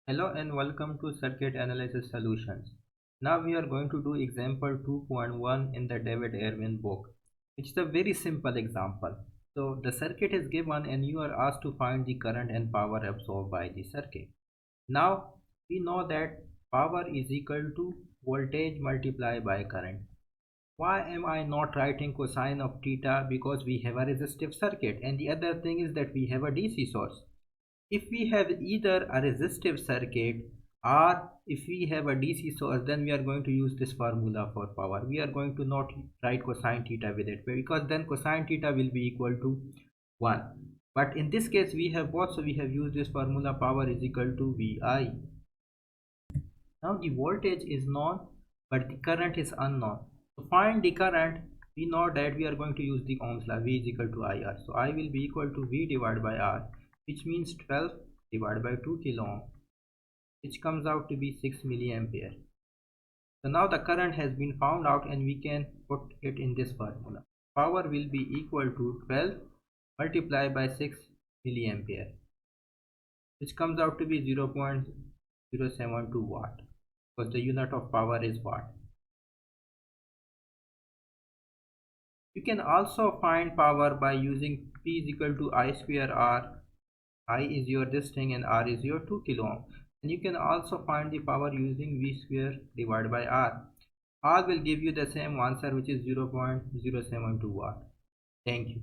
Hello and welcome to Circuit Analysis Solutions. Now we are going to do example 2.1 in the David Irwin book. It's a very simple example. So the circuit is given and you are asked to find the current and power absorbed by the circuit. Now we know that power is equal to voltage multiplied by current. Why am I not writing cosine of theta? Because we have a resistive circuit, and the other thing is that we have a DC source. If we have either a resistive circuit or if we have a DC source, then we are going to use this formula for power. We are going to not write cosine theta with it because then cosine theta will be equal to 1. But in this case we have both, so we have used this formula. Power is equal to VI. Now the voltage is known but the current is unknown. To find the current, we know that we are going to use the Ohm's law. V is equal to IR. So I will be equal to V divided by R, which means 12 divided by 2 kilo ohm, which comes out to be 6 milliampere. So now the current has been found out and we can put it in this formula. Power will be equal to 12 multiplied by 6 milliampere, which comes out to be 0.072 watt, because the unit of power is watt. You can also find power by using P is equal to I square R. I is your this thing and R is your 2 kilo ohm. And you can also find the power using V square divided by R. All will give you the same answer, which is 0.072 watt. Thank you.